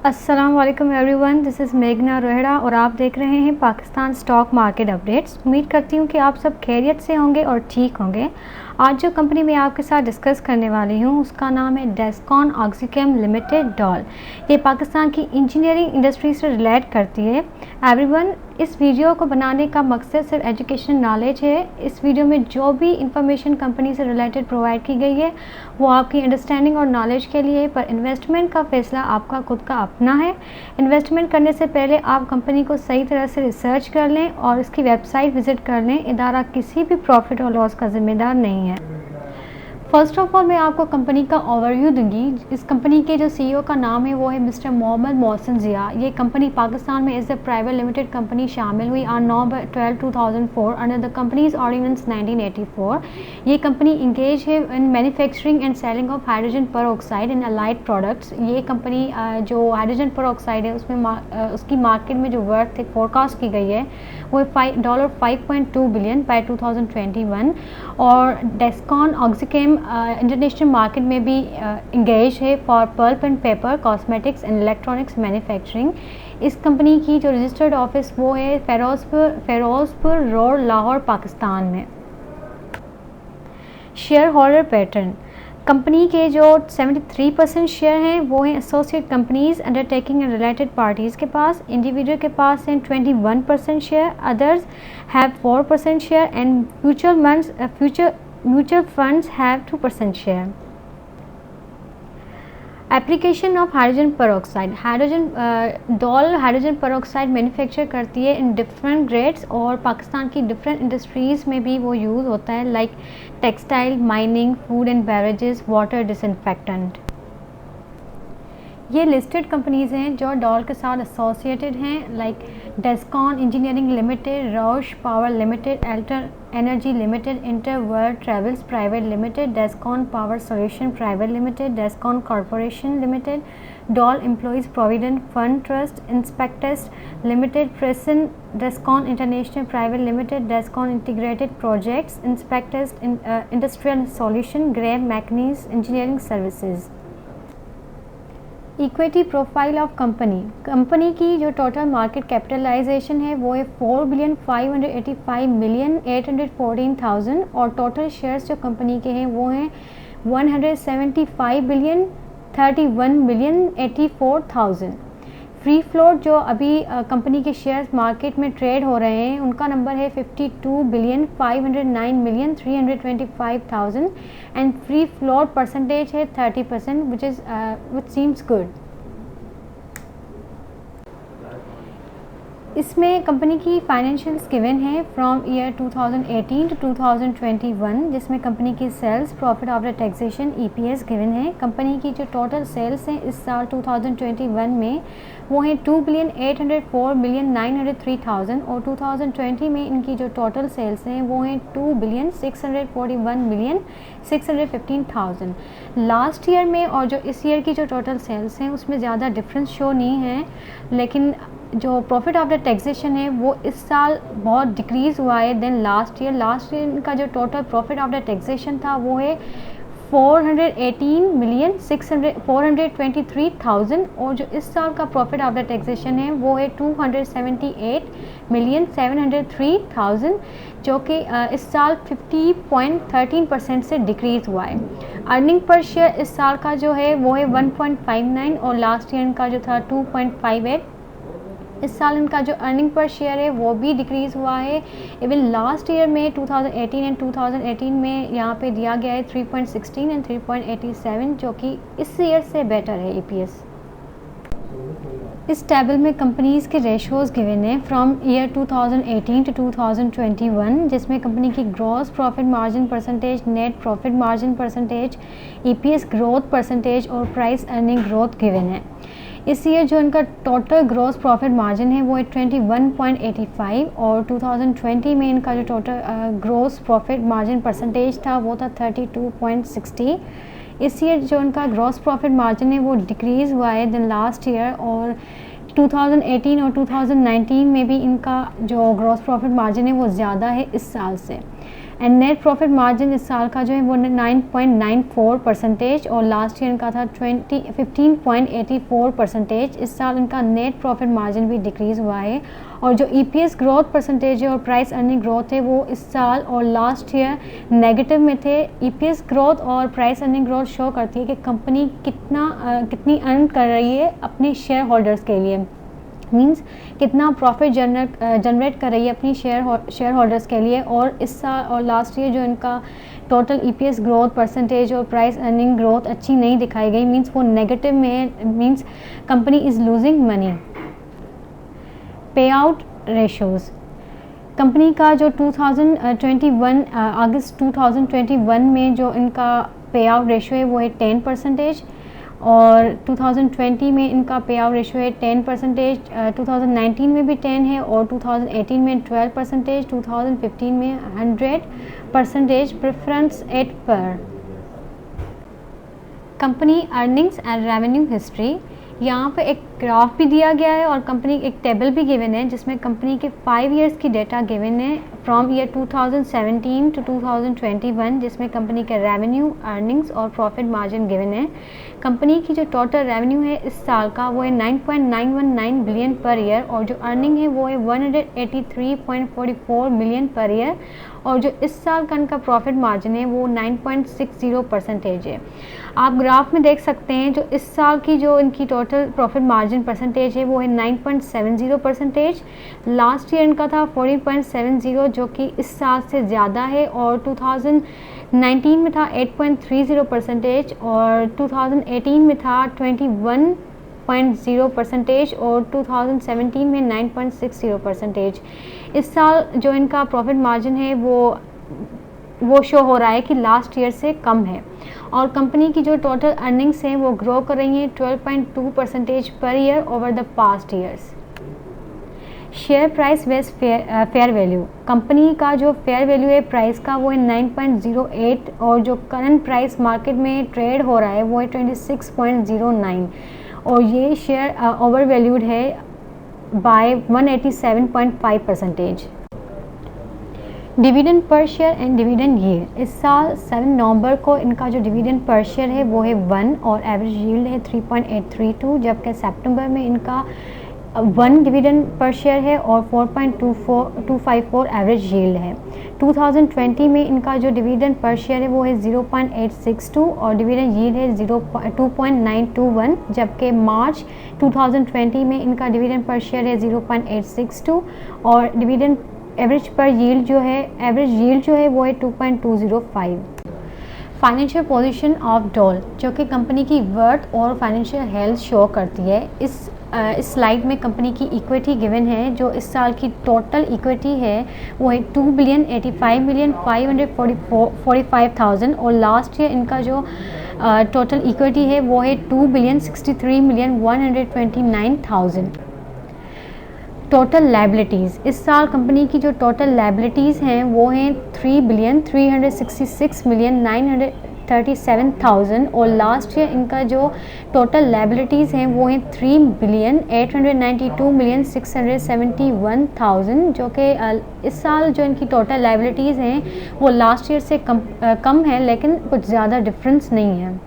अस्सलाम वालेकुम everyone, this is मेघना रोहड़ा और आप देख रहे हैं पाकिस्तान स्टॉक मार्केट अपडेट्स। उम्मीद करती हूँ कि आप सब खैरियत से होंगे और ठीक होंगे। आज जो कंपनी मैं आपके साथ डिस्कस करने वाली हूँ उसका नाम है डेस्कॉन ऑक्सीकेम लिमिटेड डॉल। ये पाकिस्तान की इंजीनियरिंग इंडस्ट्री से रिलेट करती है। एवरीवन, इस वीडियो को बनाने का मकसद सिर्फ एजुकेशन नॉलेज है। इस वीडियो में जो भी इंफॉर्मेशन कंपनी से रिलेटेड प्रोवाइड की गई है वो आपकी अंडरस्टैंडिंग और नॉलेज के लिए, पर इन्वेस्टमेंट का फ़ैसला आपका खुद का अपना है। इन्वेस्टमेंट करने से पहले आप कंपनी को सही तरह से रिसर्च कर लें और इसकी वेबसाइट विज़िट कर लें। इदारा किसी भी प्रॉफिट और लॉस का ज़िम्मेदार नहीं है। फर्स्ट ऑफ ऑल मैं आपको कंपनी का ओवरव्यू दूंगी। इस कंपनी के जो सीईओ का नाम है वो है मिस्टर मोहम्मद मोहसिन ज़िया। ये कंपनी पाकिस्तान में as a private limited company शामिल हुई on November 12, 2004 under the companies ordinance 1984। ये कंपनी इंगेज है in manufacturing and selling of hydrogen peroxide and allied products. ये कंपनी जो हाइड्रोजन पर ऑक्साइड है उसमें उसकी मार्केट में जो वर्थ फोरकास्ट की गई है वो $5.2 बिलियन बाय 2021। और डेस्कॉन ऑक्सीकेम इंटरनेशनल मार्केट में भी इंगेज है for pulp and paper, cosmetics and electronics manufacturing. इस कंपनी की जो रजिस्टर्ड ऑफिस वो है फ़िरोज़पुर रोड, लाहौर, पाकिस्तान में। शेयर होल्डर पैटर्न, कंपनी के जो 73% शेयर हैं वो हैं associate companies, undertaking and related parties के पास। इंडिविजुअल के पास हैं 21% share, others have 4% share and mutual funds have 2% share. Application of hydrogen peroxide, doll hydrogen peroxide manufacture करती है इन डिफरेंट ग्रेड्स और पाकिस्तान की डिफरेंट इंडस्ट्रीज़ में भी वो यूज़ होता है, like textile, mining, food and beverages, water disinfectant. ये लिस्टेड कंपनीज़ हैं जो डॉल के साथ एसोसिएटेड हैं, like Descon engineering limited, Rousch power limited, Altern energy limited, inter world travels private limited, Descon power solution private limited, Descon corporation limited, डॉल employees provident fund trust, Inspectest limited, Presson, Descon international private limited, Descon integrated projects, Inspectest industrial solution, ग्रेव मैकनीज engineering services. Equity profile of company की जो total market capitalisation है वो है $4,585,814,000 और total shares जो कंपनी के हैं वो हैं 175,031,084,000। फ्री फ्लोट जो अभी कंपनी के शेयर्स मार्केट में ट्रेड हो रहे हैं उनका नंबर है 52,509,325,000 एंड फ्री फ्लोट परसेंटेज है 30%, विच सीम्स गुड। इसमें कंपनी की फाइनेंशियल्स गिवन है फ्रॉम ईयर 2018 टू 2021, जिसमें कंपनी की sales, profit after taxation, EPS given है। कंपनी की जो टोटल सेल्स हैं इस साल 2021 में वो हैं 2,804,903,000 और 2020 में इनकी जो टोटल सेल्स हैं वो हैं 2,641,615,000। लास्ट ईयर में और जो इस ईयर की जो टोटल सेल्स हैं उसमें ज़्यादा डिफरेंस शो नहीं है, लेकिन जो प्रॉफिट आफ्टर टैक्सेशन है वो इस साल बहुत डिक्रीज़ हुआ है देन लास्ट ईयर का जो टोटल प्रॉफिट आफ्टर टैक्सेशन था वो है 418,423,000 और जो इस साल का प्रॉफिट आफ्टर टैक्सेशन है वो है 278,703,000 जो कि इस साल 50.13% से डिक्रीज़ हुआ है। अर्निंग पर शेयर इस साल का जो है वो है 1.59 और लास्ट ईयर का जो था 2.58। इस साल इनका जो अर्निंग पर शेयर है वो भी डिक्रीज़ हुआ है। इवन लास्ट ईयर में 2018 में यहाँ पे दिया गया है 3.16 एंड 3.87 जो कि इस ईयर से बेटर है EPS। इस टेबल में कंपनीज़ के रेशोज़ गिवन हैं फ्रॉम ईयर 2018 टू 2021, जिसमें कंपनी की gross profit margin percentage, net profit margin percentage, EPS growth percentage और प्राइस अर्निंग ग्रोथ गिवन है। इस ईयर जो इनका टोटल ग्रॉस प्रॉफिट मार्जिन है वो है 21.85 और 2020 में इनका जो total gross profit margin percentage था वो था 32.60। इस ईयर जो इनका ग्रॉस प्रॉफिट मार्जिन है वो डिक्रीज़ हुआ है देन लास्ट ईयर और 2018 और 2019 में भी इनका जो ग्रॉस प्रॉफिट मार्जिन है वो ज़्यादा है इस साल से। एंड नेट प्रॉफिट मार्जिन इस साल का जो है वो 9.94% और लास्ट ईयर इनका था 15.84%। इस साल इनका नेट प्रॉफिट मार्जिन भी डिक्रीज़ हुआ है। और जो ईपीएस ग्रोथ परसेंटेज है और प्राइस अर्निंग ग्रोथ है वो इस साल और लास्ट ईयर नेगेटिव में थे। ईपीएस ग्रोथ और प्राइस अर्निंग ग्रोथ शो करती है कि कंपनी कितनी अर्न कर रही है अपने शेयर होल्डर्स के लिए, मींस कितना प्रॉफिट जनरेट कर रही है अपनी शेयर होल्डर्स के लिए। और इस साल और लास्ट ईयर जो इनका टोटल ईपीएस ग्रोथ परसेंटेज और प्राइस अर्निंग ग्रोथ अच्छी नहीं दिखाई गई, मींस वो नेगेटिव में, means company is losing money. पे आउट रेशोज़, कंपनी का जो 2021 अगस्त 2021 में जो इनका पे आउट रेशो है वो है 10% और 2020 में इनका पे आउट रेशो है 10%, 2019 में भी 10 है और 2018 में 12%, 2015 में 100% प्रेफरेंस एट पर। Company earnings and revenue history, यहाँ पे एक ग्राफ भी दिया गया है और कंपनी एक टेबल भी गिवन है जिसमें कंपनी के 5 इयर्स की डेटा गिवन है फ्रॉम ईयर 2017 टू 2021, जिसमें कंपनी के रेवेन्यू, अर्निंग्स और प्रॉफिट मार्जिन गिवन है। कंपनी की जो टोटल रेवेन्यू है इस साल का वो है 9.919 बिलियन पर ईयर और जो अर्निंग है वो है 183.44 मिलियन पर ईयर और जो इस साल का इनका प्रॉफिट मार्जिन है वो 9.60% है। आप ग्राफ में देख सकते हैं जो इस साल की जो इनकी टोटल प्रॉफिट मार्जिन परसेंटेज है वो है 9.70%। लास्ट ईयर इनका था 14.70 जो कि इस साल से ज़्यादा है और 2019 में था 8.30% और 2018 में था 21.0% और 2017 में 9.60%। इस साल जो इनका प्रॉफिट मार्जिन है वो शो हो रहा है कि लास्ट ईयर से कम है। और कंपनी की जो टोटल अर्निंग्स हैं वो ग्रो कर रही हैं 12.2% per year over the past years. Share price वेस फेयर वैल्यू, कंपनी का जो फेयर वैल्यू है प्राइस का वो है 9.08 और जो करंट प्राइस मार्केट में ट्रेड हो रहा है वो है 26.09 और ये शेयर ओवर वैल्यूड है by 187.5%। Dividend per share and dividend yield, इस साल 7 नवंबर को इनका जो डिविडेंड पर शेयर है वो है 1 और एवरेज यील्ड है 3.832, जबकि सितंबर में इनका 1 डिविडेंड पर शेयर है और 4.254 एवरेज यील्ड है। 2020 में इनका जो डिविडेंड पर शेयर है वो है 0.862 और डिविडेंड यील्ड है 2.921, जबकि मार्च 2020 में इनका डिविडेंड पर शेयर है 0.862 और डिविडेंड एवरेज यील्ड जो है वो है 2.205। फाइनेंशियल पोजीशन ऑफ डॉल, जो कि कंपनी की वर्थ और फाइनेंशियल हेल्थ शो करती है। इस स्लाइड में कंपनी की इक्विटी गिवन है। जो इस साल की टोटल इक्विटी है वो है 2,85,545,000 और लास्ट ईयर इनका जो टोटल इक्विटी है वो है 2,63,129,000। टोटल लायबिलिटीज़, इस साल कंपनी की जो टोटल लायबिलिटीज़ हैं वो हैं 3,366,937,000 और लास्ट ईयर इनका जो टोटल लायबिलिटीज़ हैं वो हैं 3,892,671,000, जो कि इस साल जो इनकी टोटल लायबिलिटीज़ हैं वो लास्ट ईयर से कम है, लेकिन कुछ ज़्यादा डिफरेंस नहीं है।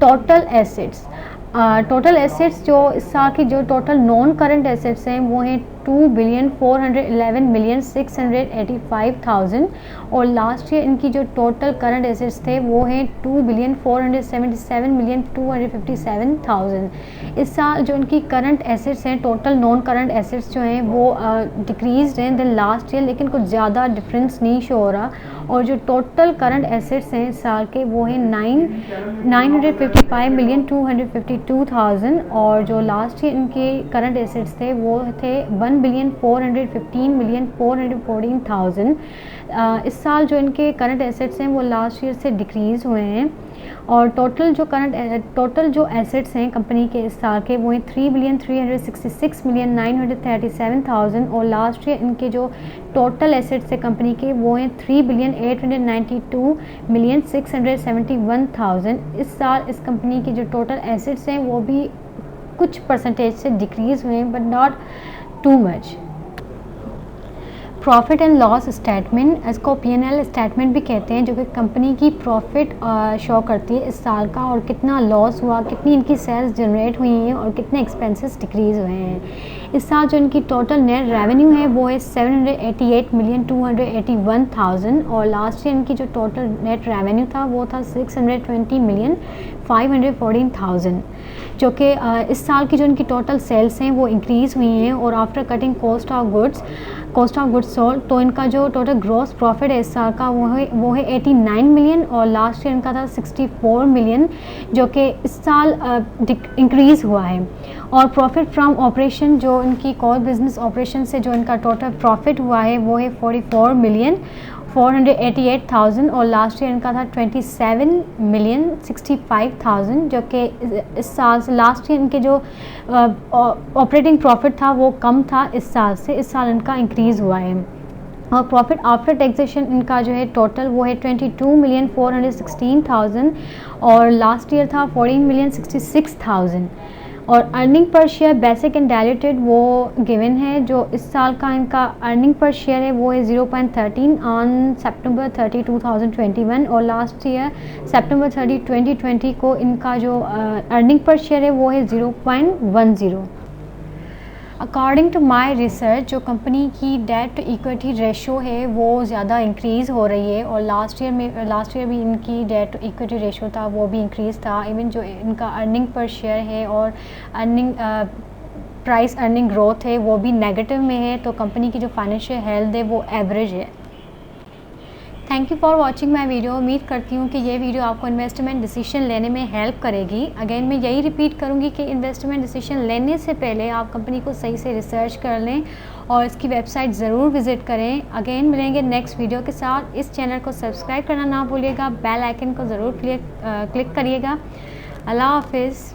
टोटल एसेट्स जो इस साल की जो टोटल नॉन करंट एसेट्स हैं वो हैं 2,411,685,000 और लास्ट ईयर इनकी जो टोटल करंट एसेट्स थे वो हैं 2,477,257,000। इस साल जो इनकी करंट एसेट्स हैं, टोटल नॉन करंट एसेट्स जो हैं वो डिक्रीज हैं देन लास्ट ईयर, लेकिन कुछ ज़्यादा डिफरेंस नहीं शो हो रहा। और जो टोटल करंट एसेट्स हैं इस साल के वो हैं 955,252,000 और जो लास्ट ईयर इनके करंट एसेट्स थे वो थे 1,415,414,000। इस साल जो इनके करंट एसेट्स हैं वो लास्ट ईयर से डिक्रीज़ हुए हैं और टोटल जो एसेट्स हैं कंपनी के इस साल के वो हैं 3,366,937,000 और लास्ट ईयर इनके जो टोटल एसेट्स हैं कंपनी के वो हैं 3,892,671,000। इस साल इस कंपनी के जो टोटल एसेट्स हैं वो भी कुछ परसेंटेज से डिक्रीज़ हुए हैं but not too much. Profit and loss statement, इसको P&L स्टेटमेंट भी कहते हैं, जो कि कंपनी की प्रॉफिट शो करती है इस साल का, और कितना लॉस हुआ, कितनी इनकी सेल्स जनरेट हुई हैं और कितने एक्सपेंसेस डिक्रीज़ हुए हैं। इस साल जो इनकी टोटल नेट रेवेन्यू है वो है 788,281,000, और लास्ट ईयर इनकी जो टोटल नेट रेवेन्यू था वो था 620,514,000, जो कि इस साल की जो इनकी टोटल सेल्स हैं वो इंक्रीज़ हुई हैं। और after cutting cost of goods sold, तो इनका जो टोटल ग्रॉस प्रॉफिट है इस साल का वो है 89 मिलियन, और लास्ट ईयर इनका था 64 मिलियन, जो कि इस साल इंक्रीज़ हुआ है। और प्रॉफिट फ्रॉम ऑपरेशन, जो इनकी कोर बिजनेस ऑपरेशन से जो इनका टोटल प्रॉफिट हुआ है वो है 44,488,000, और लास्ट ईयर इनका था 27,065,000, जो कि इस साल से लास्ट ईयर इनके जो ऑपरेटिंग प्रॉफिट था वो कम था इस साल से, इस साल इनका इंक्रीज़ हुआ है। और प्रॉफिट आफ्टर टैक्सेशन इनका जो है टोटल वो है 22,416,000, और लास्ट ईयर था 14,066,000। और earning per share basic and diluted वो गिवन है, जो इस साल का इनका अर्निंग पर शेयर है वो है 0.13 ऑन सितंबर 30, 2021, और लास्ट ईयर सितंबर 30, 2020 को इनका जो अर्निंग पर शेयर है वो है 0.10। अकॉर्डिंग टू माय रिसर्च, जो कंपनी की डेट टू इक्विटी रेशो है वो ज़्यादा इंक्रीज़ हो रही है, और लास्ट ईयर भी इनकी डेट टू इक्विटी रेशो था वो भी इंक्रीज़ था। इवन जो इनका अर्निंग पर शेयर है और प्राइस अर्निंग ग्रोथ है वो भी नेगेटिव में है, तो कंपनी की जो फाइनेंशियल हेल्थ है वो एवरेज है। Thank you for watching my video. उम्मीद करती हूँ कि ये वीडियो आपको इन्वेस्टमेंट डिसीजन लेने में हेल्प करेगी। अगेन मैं यही रिपीट करूँगी कि इन्वेस्टमेंट डिसीजन लेने से पहले आप कंपनी को सही से रिसर्च कर लें और इसकी वेबसाइट ज़रूर विज़िट करें। अगेन मिलेंगे नेक्स्ट वीडियो के साथ। इस चैनल को सब्सक्राइब करना ना भूलिएगा, बेल आइकन को ज़रूर क्लिक करिएगा। अल्लाह हाफिज़।